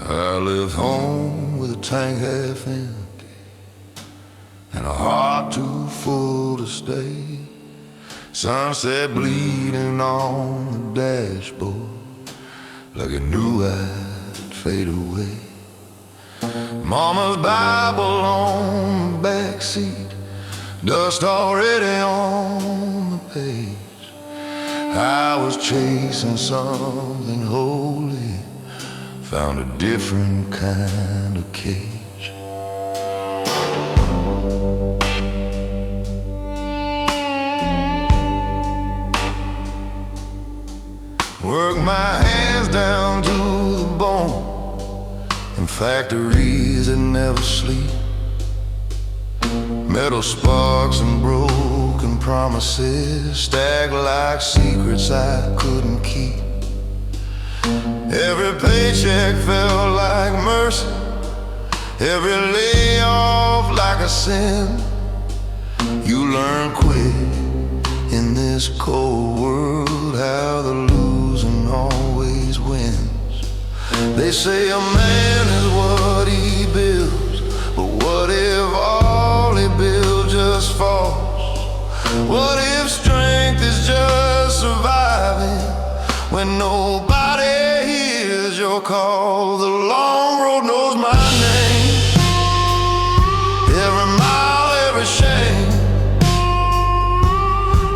I left home with a tank half empty and a heart too full to stay. Sunset bleeding on the dashboard like it knew I'd fade away. Mama's Bible on the back seat, dust already on the page. I was chasing something holy, found a different kind of cage. Work my hands down to the bone in factories that never sleep. Metal sparks and broken promises stacked like secrets I couldn't keep. Every paycheck felt like mercy, every layoff like a sin. You learn quick in this cold world how the losing always wins. They say a man is what he builds, but what if all he builds just falls? What if strength is just surviving when nobody hears your call? The long road knows my name, every mile, every shame.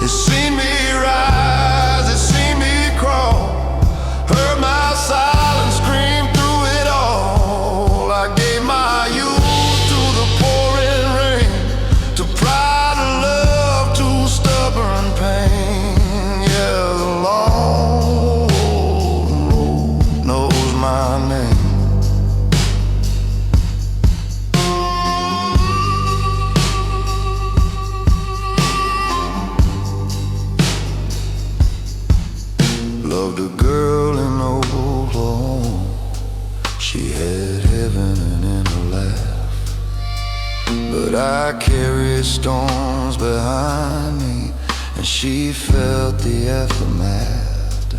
It's seen me rise, it's seen me crawl, heard my silence scream through it all. I gave my youth to the pouring rain, to pride and love, to stubborn pain. Yeah, the long road knows my name. Loved a girl in Oklahoma, she had heaven in her laugh. But I carried storms behind me, and she felt the aftermath.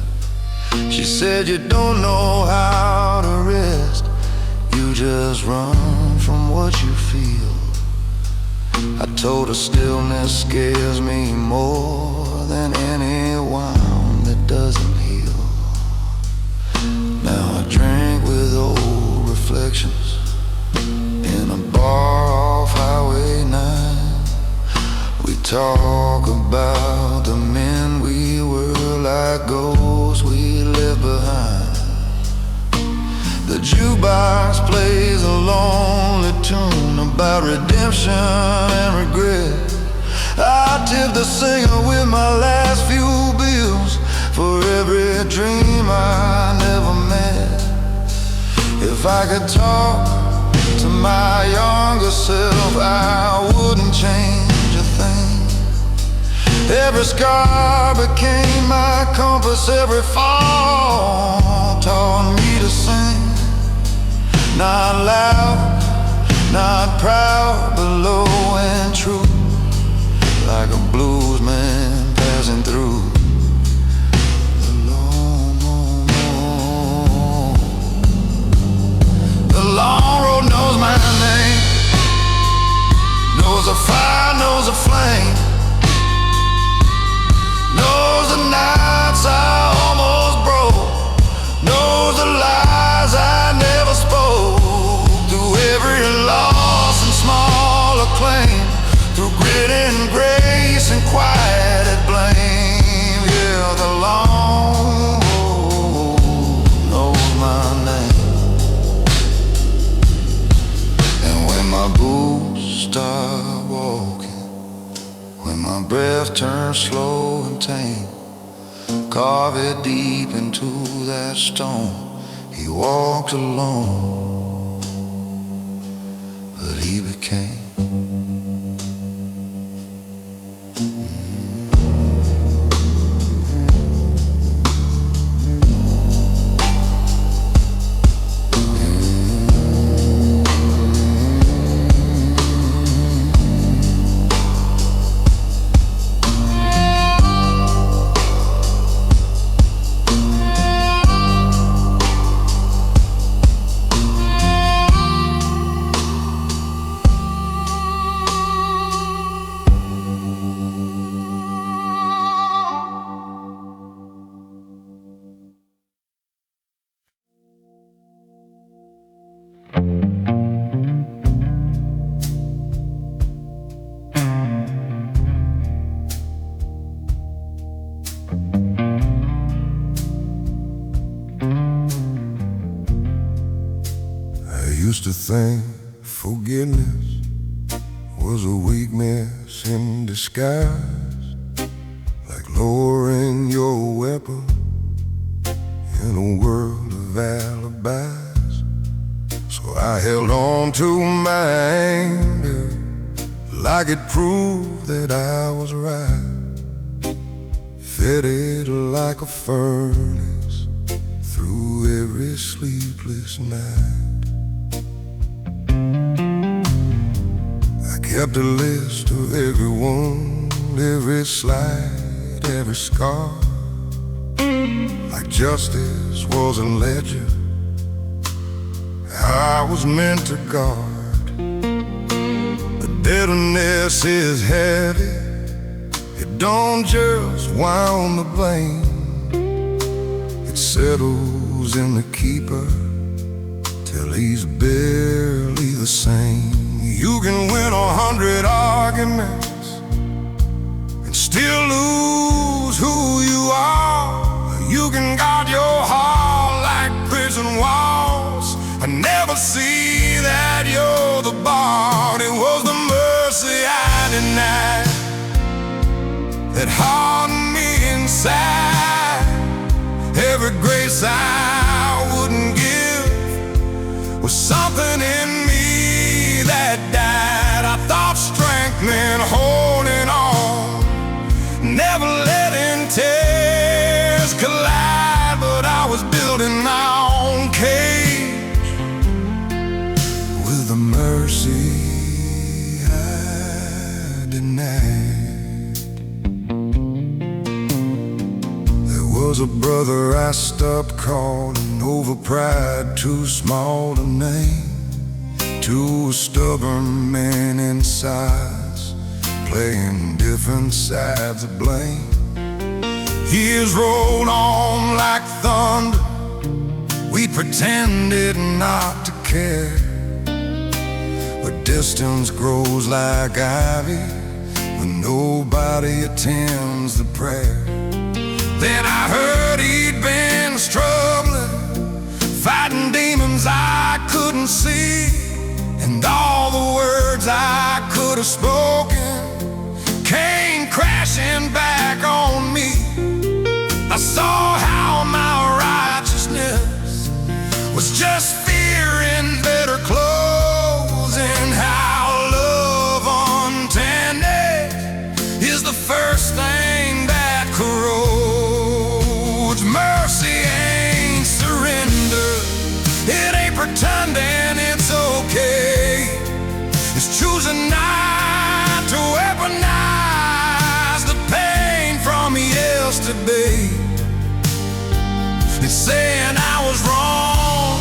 She said, you don't know how to rest, you just run from what you feel. I told her stillness scares me more than any wine that doesn't heal. Now I drink with old reflections in a bar off Highway 9. We talk about the men we were, like ghosts we left behind. The jukebox plays a lonely tune about redemption and regret. I tip the singer with my last few bills for every dream I never met. If I could talk to my younger self, I wouldn't change a thing. Every scar became my compass, every fall taught me to sing. Not loud, not proud, but low and true, like a blues man passing through. The long road knows my name, knows the fire, knows the flame, knows the nights I almost broke, knows the lies I never spoke. Through every loss and small acclaim, through grit and grace and quieted blame. Yeah, the long road knows my name. And when my boots start walking, when my breath turns slow and tame, carve it deep into that stone. He walked alone, but he became. used to think forgiveness was a weakness in disguise, like lowering your weapon in a world of alibis. So I held on to my anger like it proved that I was right, fed it like a furnace through every sleepless night. I kept a list of every wound, every slight, every scar, like justice was a ledger I was meant to guard. The bitterness is heavy, it don't just wound the blame, it settles in the keeper till he's barely the same. You can win 100 arguments and still lose who you are. You can guard your heart like prison walls and never see that you're the bar. It was the mercy I denied that hardened me inside. Every grace I wouldn't give was something in me that died. I thought strength meant holding on, never letting tears collide, but I was building my own cage with the mercy I denied. There was a brother I stopped calling over pride, too small to name, to a stubborn man in size, playing different sides of blame. Years rolled on like thunder, we pretended not to care, but distance grows like ivy when nobody attends the prayer. Then I heard he'd been struggling, fighting demons I couldn't see, and all the words I could have spoken came crashing back on me. I saw how my righteousness was just fear in better clothes, and how love untended is the first thing that corrodes. Mercy ain't surrender, it ain't pretending it's okay, it's choosing not to weaponize the pain from yesterday. It's saying I was wrong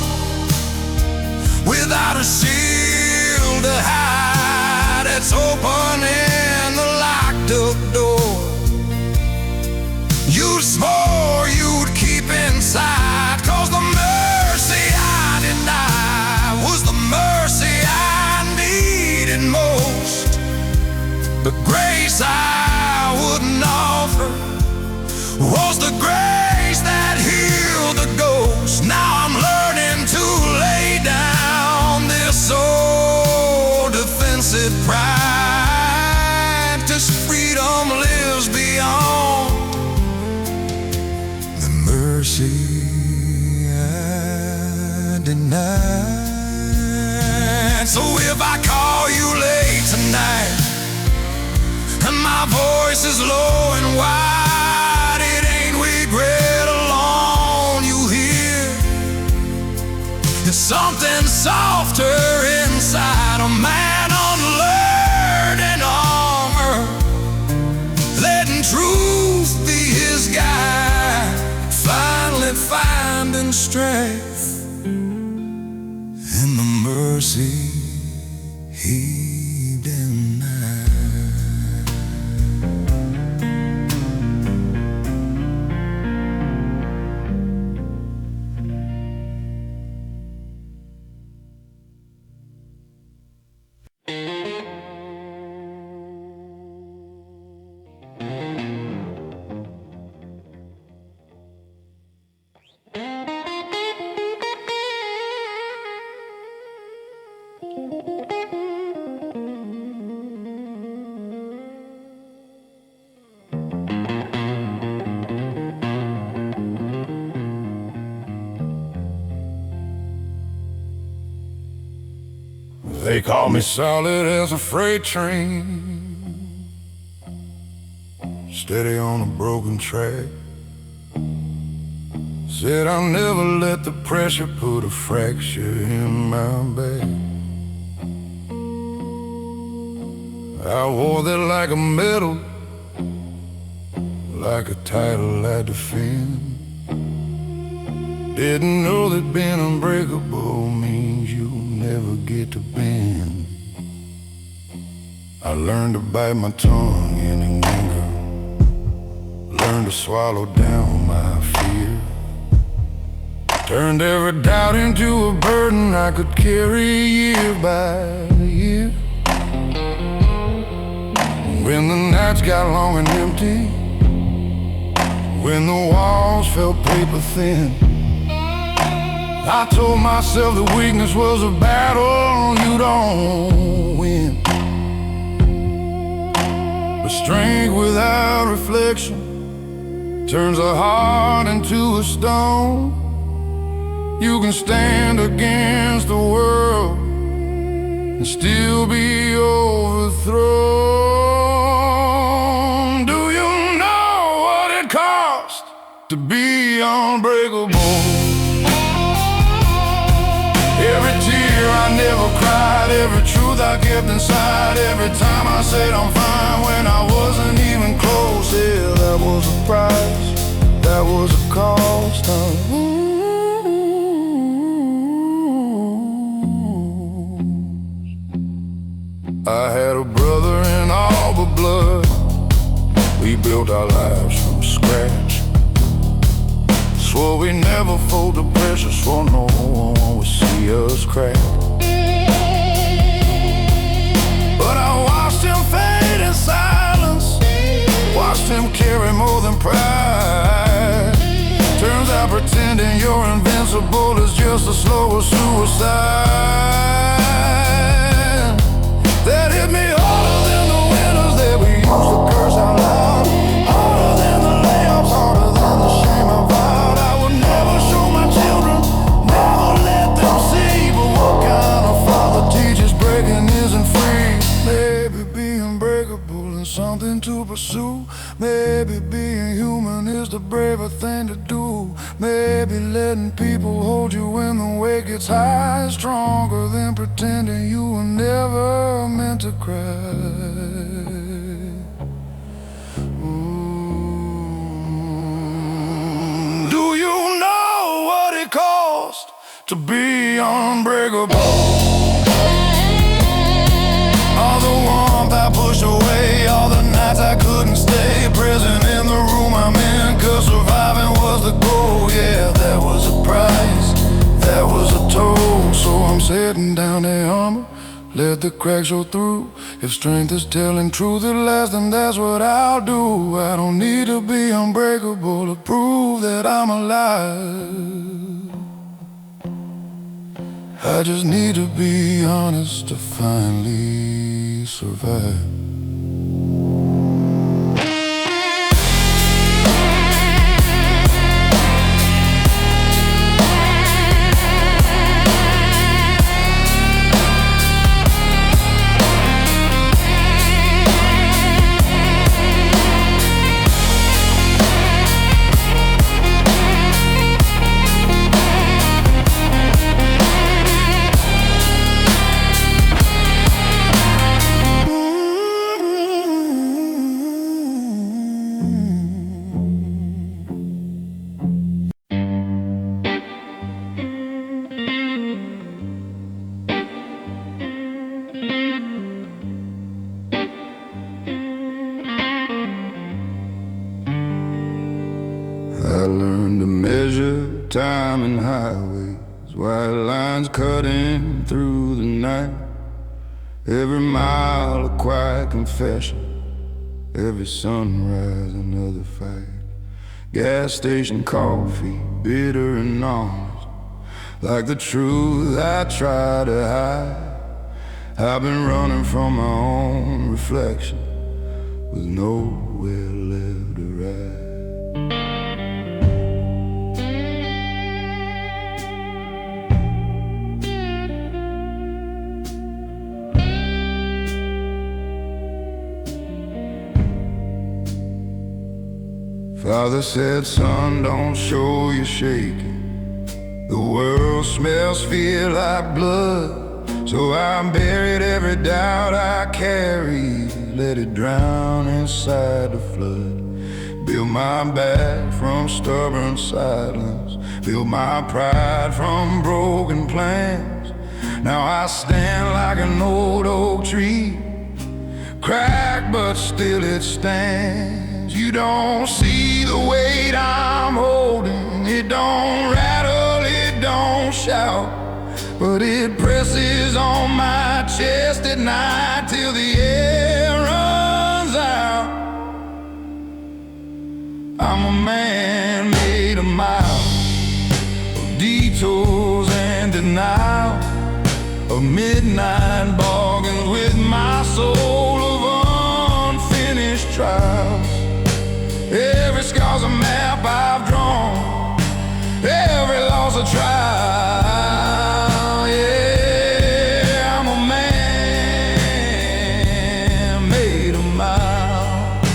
without a shield to hide. It's opening the locked up door you swore you'd keep inside. 'Cause the mercy I denied was the mercy I needed most. The grace I wouldn't offer was the grace that healed the ghost. Now I'm learning to lay down this old defensive pride, 'cause freedom lives beyond the mercy I denied. So if I call you late tonight and my voice is low and wide, it ain't regret alone you hear. It's something softer inside, a man unlearned in armor, letting truth be his guide, finally finding strength in the mercy he denied. They call me solid as a freight train, steady on a broken track. Said I'll never let the pressure put a fracture in my back. I wore that like a medal, like a title I defend. Didn't know that being unbreakable means you never get to bend. I learned to bite my tongue in anger, learned to swallow down my fear. Turned every doubt into a burden I could carry year by year. When the nights got long and empty, when the walls felt paper thin, I told myself that weakness was a battle you don't win. But strength without reflection turns a heart into a stone. You can stand against the world and still be overthrown. Do you know what it costs to be unbreakable? Every tear I never cried, every truth I kept inside, every time I said I'm fine when I wasn't even close. Yeah, that was a price, that was a cost. I had a brother in all but blood. We built our lives from scratch. Swore we never fold the pressure, swore no one would see us crack. But I watched him fade in silence, watched him carry more than pride. Turns out pretending you're invincible is just a slower suicide. That hit me harder than the winners that we used to curse out loud, harder than the layoffs, harder than the shame I vowed I would never show my children, never let them see. But what kind of father teaches breaking isn't free? Maybe being breakable is something to pursue. Maybe being human is the braver thing to do. Maybe letting people hold you when the weight gets high is stronger than pretending you were never meant to cry. Do you know what it costs to be unbreakable? All the warmth I pushed away, all the nights I couldn't stay present in the room I'm in, 'cause surviving was the goal. Yeah, that was a price, that was a toll. So I'm setting down the armor, let the cracks show through. If strength is telling truth at last, then that's what I'll do. I don't need to be unbreakable to prove that I'm alive. I just need to be honest to finally survive. I learned to measure time in highways, white lines cutting through the night. Every mile a quiet confession, every sunrise another fight. Gas station coffee, bitter and honest, like the truth I try to hide. I've been running from my own reflection, with nowhere left to ride. Father said, son, don't show you're shaking. The world smells fear like blood. So I buried every doubt I carried, let it drown inside the flood. Build my back from stubborn silence, build my pride from broken plans. Now I stand like an old oak tree, cracked but still it stands. You don't see the weight I'm holding, it don't rattle, it don't shout, but it presses on my chest at night till the air runs out. I'm a man made of miles, of detours and denial, of midnight bargains with my soul, of unfinished trials. Every scar's a map I've drawn, every loss a trial. Yeah, I'm a man made of miles.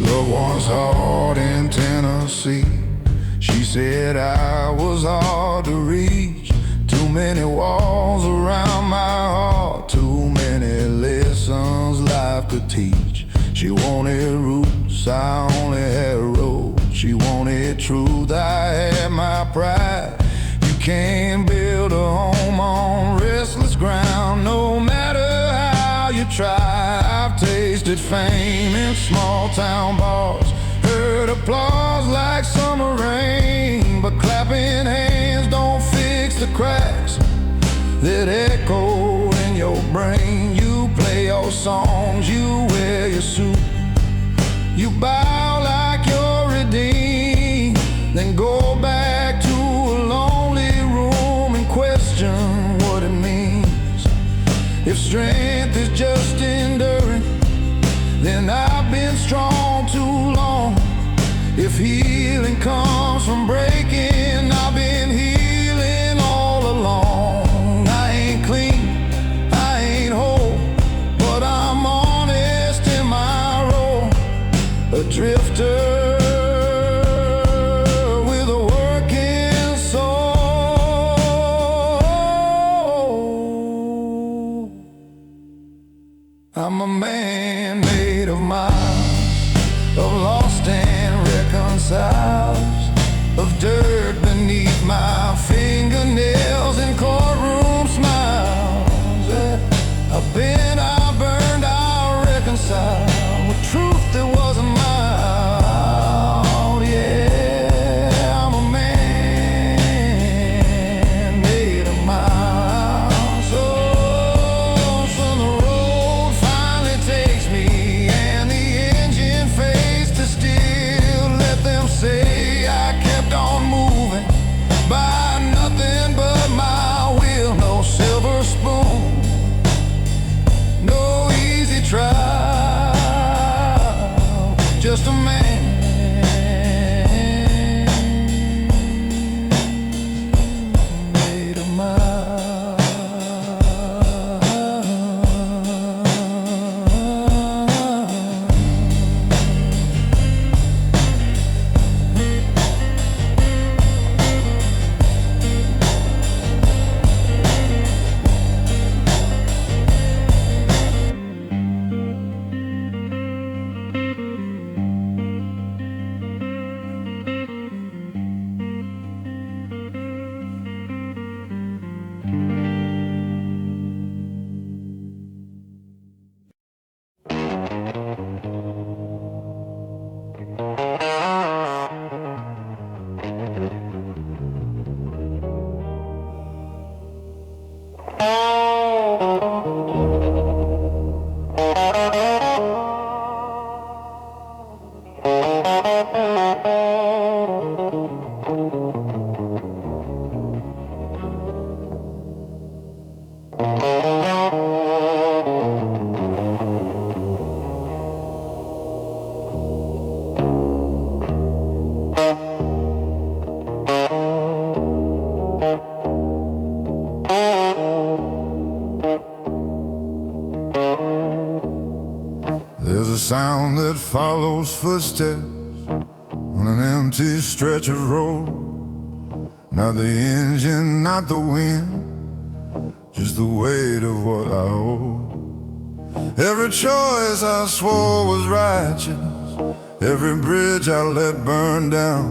Love one's hard in Tennessee. She said I was hard to reach. Too many walls around my heart, too many lessons life could teach. She wanted roots, I only had roads. She wanted truth, I had my pride. You can't build a home on restless ground, no matter how you try. I've tasted fame in small town bars, heard applause like summer rain, but clapping hands don't fix the cracks that echo in your brain. You play your songs, you wear your suit, you bow like you're redeemed, then go back to a lonely room and question what it means. If strength is just enduring, then I've been strong too long. If healing comes from breaking, I've been healing all along. I ain't clean, I ain't whole, but I'm honest in my role. A drifter with a working soul. I'm a man made of miles, of lost and reconciles, of dirt beneath my fingernails and courtroom smiles. I've been, I burned, I reconciled with truth that wasn't mine. Yeah, I'm a man made of miles. So the road finally takes me and the engine fades to still. Let them say I kept on moving. a sound that follows footsteps on an empty stretch of road. Not the engine, not the wind, just the weight of what I owe. Every choice I swore was righteous, every bridge I let burn down,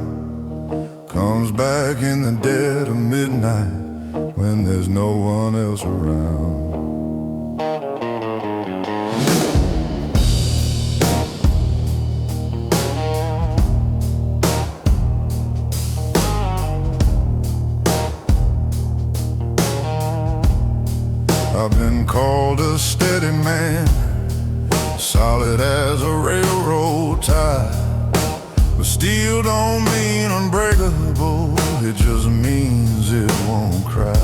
comes back in the dead of midnight when there's no one else around. I've been called a steady man, solid as a railroad tie, but steel don't mean unbreakable, it just means it won't cry.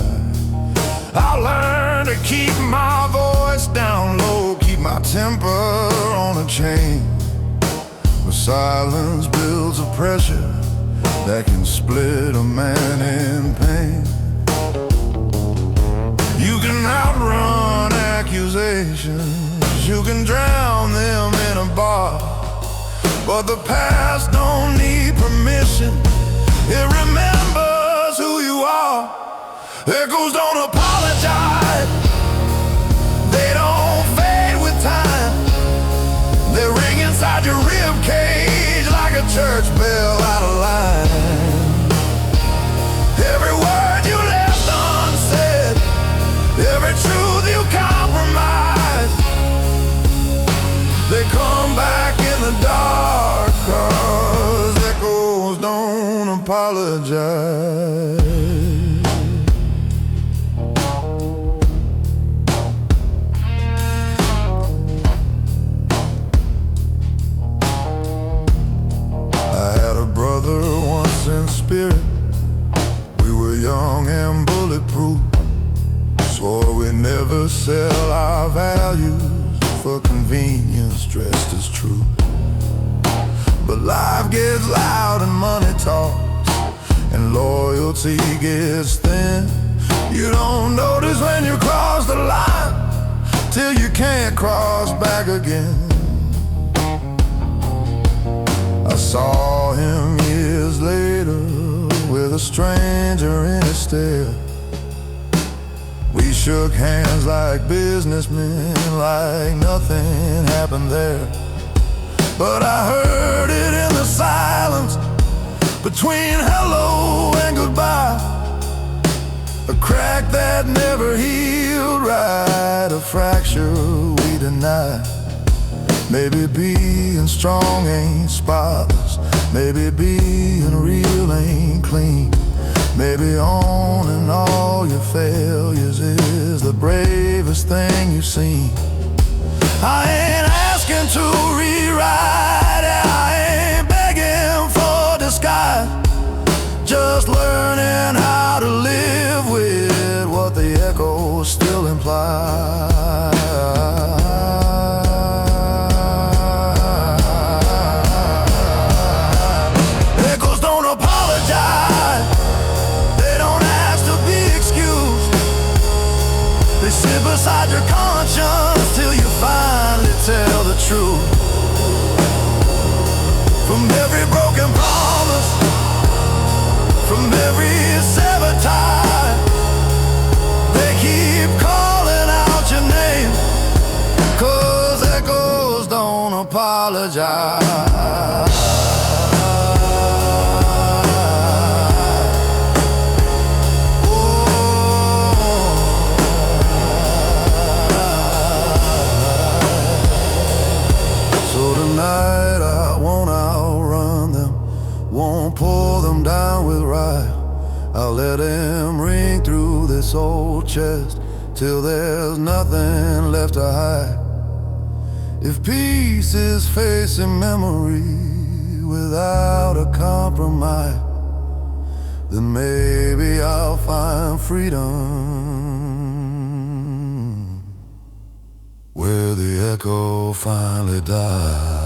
I learned to keep my voice down low, keep my temper on a chain, but silence builds a pressure that can split a man in pain. You can outrun accusations, you can drown them in a bar, but the past don't need permission, it remembers who you are. Echoes don't apologize, they don't fade with time, they ring inside your rib cage like a church bell out of line. Every word you left unsaid, every truth you compromise, they come back in the dark, 'cause echoes don't apologize. I had a brother once in spirit, we were young and bulletproof, swore we'd never sell our values for convenience dressed as truth. But life gets loud and money talks, and loyalty gets thin. You don't notice when you cross the line till you can't cross back again. I saw him years later with a stranger in his stare. We shook hands like businessmen, like nothing happened there. But I heard it in the silence between hello and goodbye, a crack that never healed right, a fracture we deny. Maybe being strong ain't spotless, maybe being real ain't clean, maybe owning all your failures is the bravest thing you've seen. I ain't asking to rewrite it, I ain't begging for disguise, just learning how to live with what the echoes still imply. Echoes don't apologize, they don't ask to be excused, they sit beside your conscience till you finally tell the truth. From every broken promise, from every severed tie, they keep calling out your name, 'cause echoes don't apologize. Tonight I won't outrun them, won't pull them down with ride. I'll let them ring through this old chest till there's nothing left to hide. If peace is facing memory without a compromise, then maybe I'll find freedom where the echo finally dies.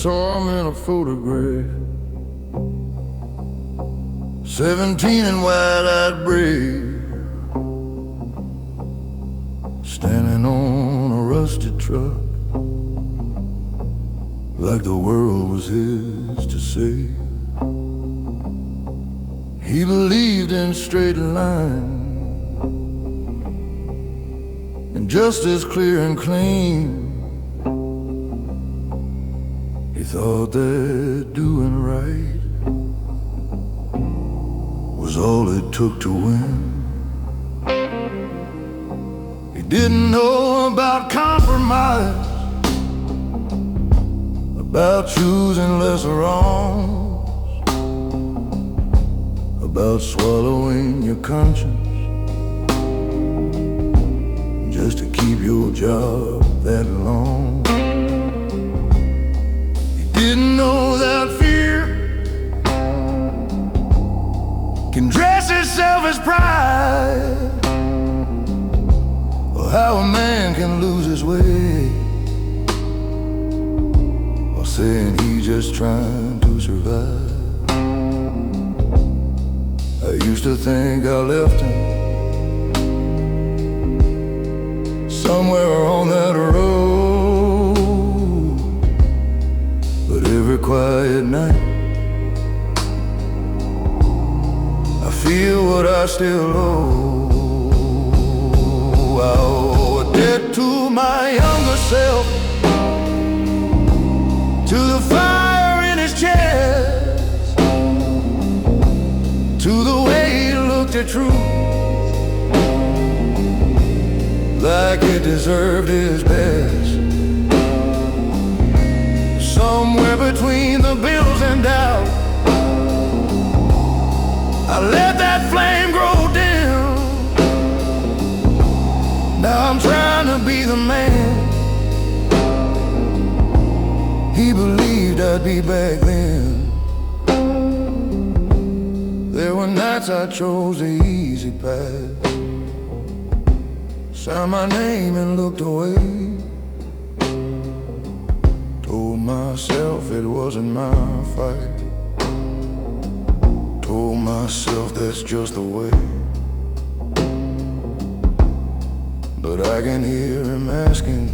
saw him in a photograph, 17 and wide-eyed brave, standing on a rusted truck, like the world was his to save. He believed in straight lines and justice clear and clean. He thought that doing right was all it took to win. He didn't know about compromise, about choosing lesser wrongs, about swallowing your conscience just to keep your job that long. He didn't know that fear can dress itself as pride, or how a man can lose his way while saying he's just trying to survive. I used to think I left him somewhere on that road, but every quiet night I feel what I still owe. I owe a debt to my younger self, to the fire in his chest, to the way he looked at truth like it deserved his best. Somewhere between the bills and doubt, I let that flame grow dim. Now I'm trying to be the man he believed I'd be back then. There were nights I chose the easy path, signed my name and looked away, told myself it wasn't my fight, told myself that's just the way. But I can hear him asking,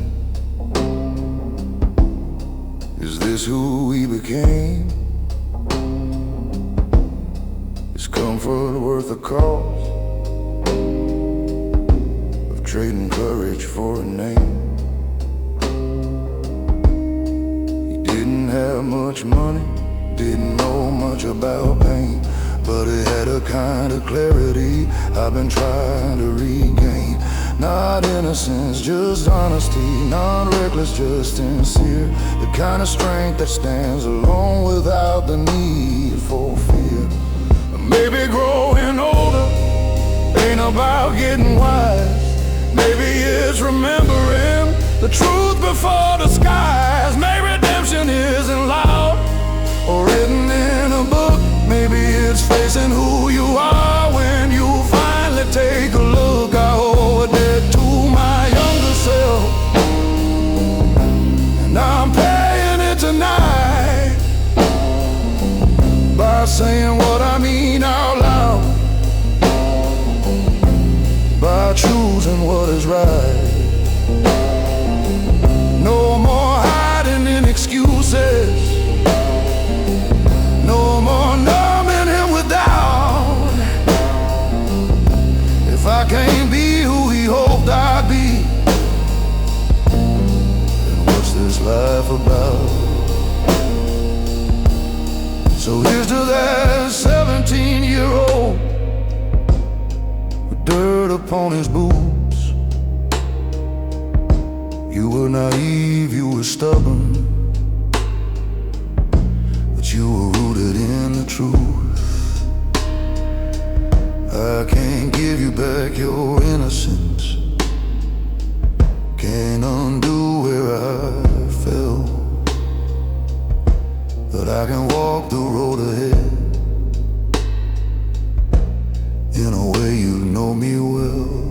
is this who we became? Is comfort worth the cost of trading courage for a name? He didn't have much money, didn't know much about pain, but he had a kind of clarity I've been trying to regain. Not innocence, just honesty, not reckless, just sincere. The kind of strength that stands alone without the need for fear. Maybe growing older ain't about getting wise. Maybe it's remembering the truth before the skies. Maybe redemption isn't loud or written in a book. Maybe it's facing who you are when you finally take a look. I owe a debt to my younger self, and I'm paying it tonight by saying what I mean out loud, by choosing what is right. No more hiding in excuses, no more numbing him with doubt. If I can't be who he hoped I'd be, then what's this life about? So here's to that 17-year-old with dirt upon his boots. You were naive, you were stubborn, but you were rooted in the truth. I can't give you back your innocence, can't undo where I fell, but I can walk the road ahead in a way you know me well.